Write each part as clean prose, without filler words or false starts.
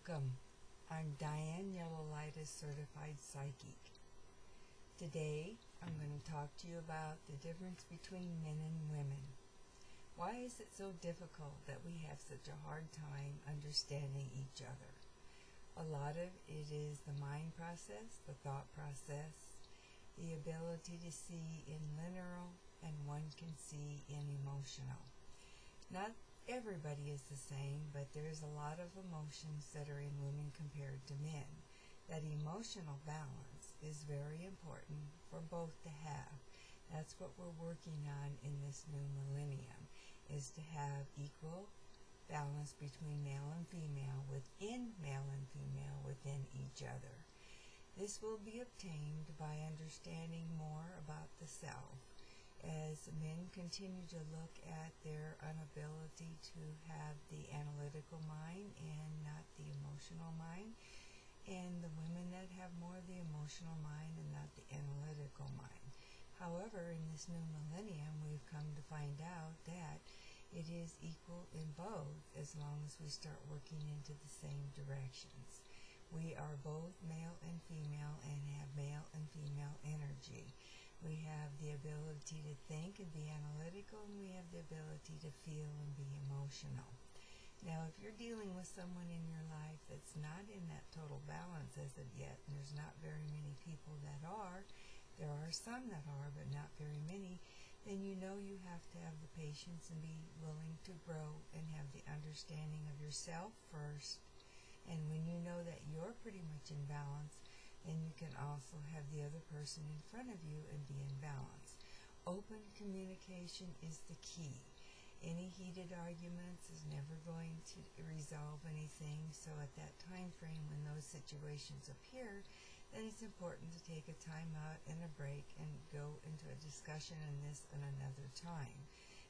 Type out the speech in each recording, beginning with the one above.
Welcome. I'm Diane Yellow-Lightis, Certified Psychic. Today, I'm going to talk to you about the difference between men and women. Why is it so difficult that we have such a hard time understanding each other? A lot of it is the mind process, the thought process, the ability to see in linear, and one can see in emotional. Not everybody is the same, but there's a lot of emotions that are in women compared to men. That emotional balance is very important for both to have. That's what we're working on in this new millennium, is to have equal balance between male and female, within male and female, within each other. This will be obtained by understanding more about the self, as men continue to look at their inability to have the analytical mind and not the emotional mind, and the women that have more of the emotional mind and not the analytical mind. However, in this new millennium, we've come to find out that it is equal in both, as long as we start working into the same directions. We are both male and female and have male and female energy. We have the ability to think and be analytical, and we have the ability to feel and be emotional. Now, if you're dealing with someone in your life that's not in that total balance as of yet, and there's not very many people that are, there are some that are, but not very many, then you know you have to have the patience and be willing to grow and have the understanding of yourself first. And when you know that you're pretty much in balance, and you can also have the other person in front of you and be in balance. Open communication is the key. Any heated arguments is never going to resolve anything, so at that time frame when those situations appear, then it's important to take a time out and a break and go into a discussion on this at another time.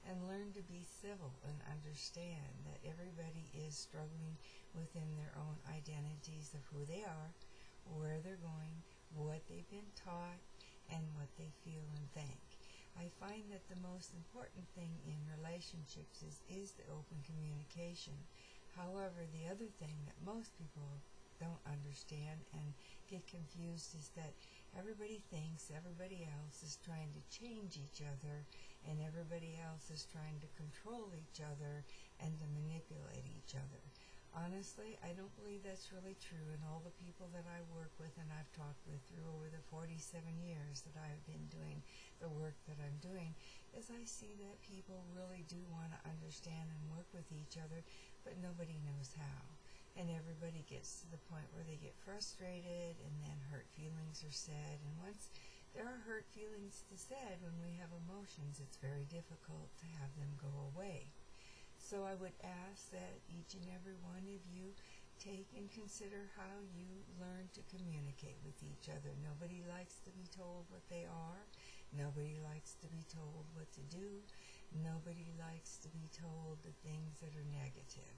And learn to be civil and understand that everybody is struggling within their own identities of who they are, where they're going, what they've been taught, and what they feel and think. I find that the most important thing in relationships is the open communication. However, the other thing that most people don't understand and get confused is that everybody thinks everybody else is trying to change each other, and everybody else is trying to control each other and to manipulate each other. Honestly, I don't believe that's really true, and all the people that I work with and I've talked with through over the 47 years that I've been doing the work that I'm doing, is I see that people really do want to understand and work with each other, but nobody knows how. And everybody gets to the point where they get frustrated, and then hurt feelings are said, and once there are hurt feelings said, when we have emotions, it's very difficult to have them go away. So I would ask that each and every one of you take and consider how you learn to communicate with each other. Nobody likes to be told what they are. Nobody likes to be told what to do. Nobody likes to be told the things that are negative.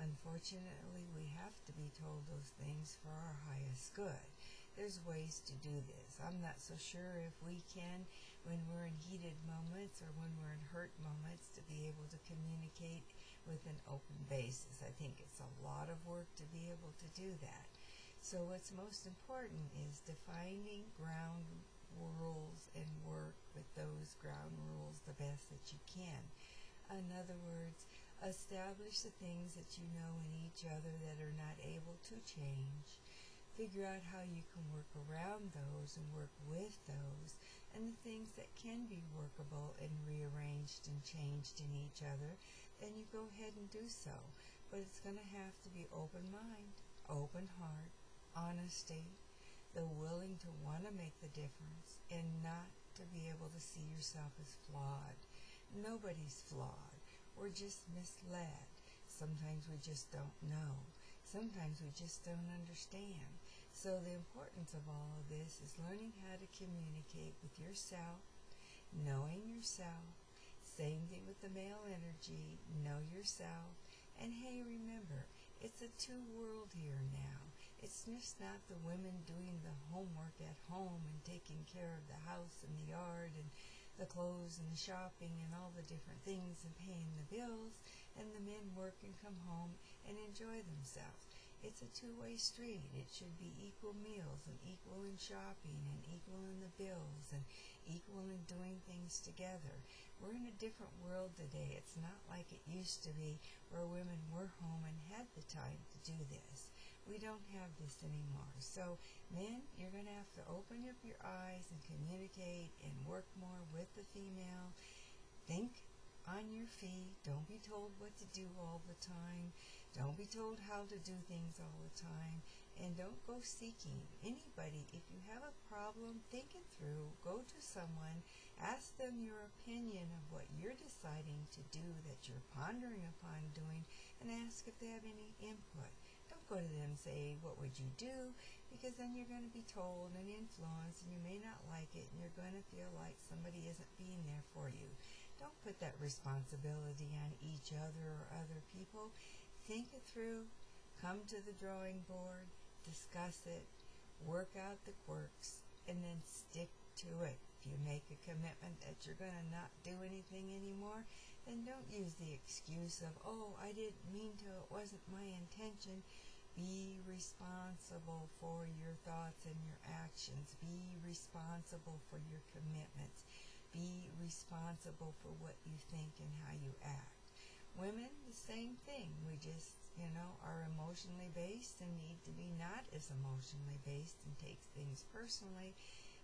Unfortunately, we have to be told those things for our highest good. There's ways to do this. I'm not so sure if we can, when we're in heated moments or when we're in hurt moments, to be able to communicate with an open basis. I think it's a lot of work to be able to do that. So what's most important is defining ground rules and work with those ground rules the best that you can. In other words, establish the things that you know in each other that are not able to change. Figure out how you can work around those and work with those, and the things that can be workable and rearranged and changed in each other, then you go ahead and do so. But it's going to have to be open mind, open heart, honesty, the willing to want to make the difference, and not to be able to see yourself as flawed. Nobody's flawed. We're just misled. Sometimes we just don't know. Sometimes we just don't understand. So the importance of all of this is learning how to communicate with yourself, knowing yourself. Same thing with the male energy, know yourself. And hey, remember, it's a two-world here now. It's just not the women doing the homework at home and taking care of the house and the yard and the clothes and the shopping and all the different things and paying the bills, and the men work and come home and enjoy themselves. It's a two-way street. It should be equal meals and equal in shopping and equal in the bills and equal in doing things together. We're in a different world today. It's not like it used to be where women were home and had the time to do this. We don't have this anymore. So, men, you're going to have to open up your eyes and communicate and work more with the female. Think on your feet. Don't be told what to do all the time. Don't be told how to do things all the time. And don't go seeking anybody. If you have a problem, think it through. Go to someone. Ask them your opinion of what you're deciding to do that you're pondering upon doing, and ask if they have any input. Don't go to them and say, what would you do? Because then you're going to be told and influenced, and you may not like it, and you're going to feel like somebody isn't being there for you. Don't put that responsibility on each other or other people. Think it through. Come to the drawing board. Discuss it. Work out the quirks. And then stick to it. If you make a commitment that you're going to not do anything anymore, then don't use the excuse of, oh, I didn't mean to, it wasn't my intention. Be responsible for your thoughts and your actions. Be responsible for your commitments. Be responsible for what you think and how you act. Women, the same thing. We just, are emotionally based and need to be not as emotionally based and take things personally.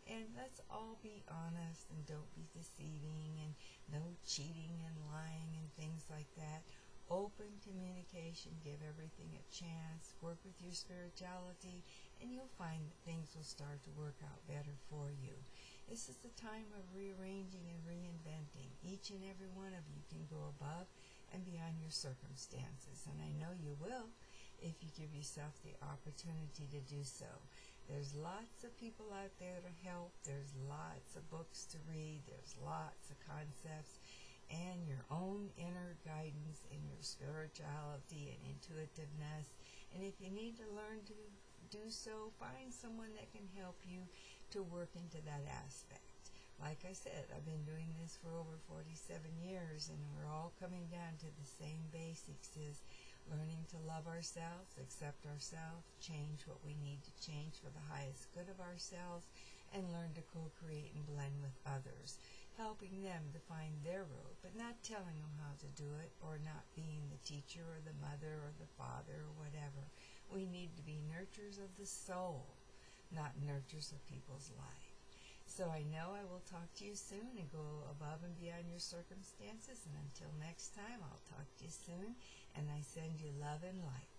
And let's all be honest and don't be deceiving and no cheating and lying and things like that. Open communication, give everything a chance, work with your spirituality, and you'll find that things will start to work out better for you. This is the time of rearranging and reinventing. Each and every one of you can go above and beyond your circumstances, and I know you will if you give yourself the opportunity to do so. There's lots of people out there to help. There's lots of books to read. There's lots of concepts, and your own inner guidance and your spirituality and intuitiveness. And if you need to learn to do so, find someone that can help you to work into that aspect. Like I said, I've been doing this for over 47 years, and we're all coming down to the same basics: is learning to love ourselves, accept ourselves, change what we need to change for the highest good of ourselves, and learn to co-create and blend with others, helping them to find their road, but not telling them how to do it, or not being the teacher or the mother or the father or whatever. We need to be nurturers of the soul, not nurturers of people's life. So I know I will talk to you soon and go above and beyond your circumstances. And until next time, I'll talk to you soon. And I send you love and light.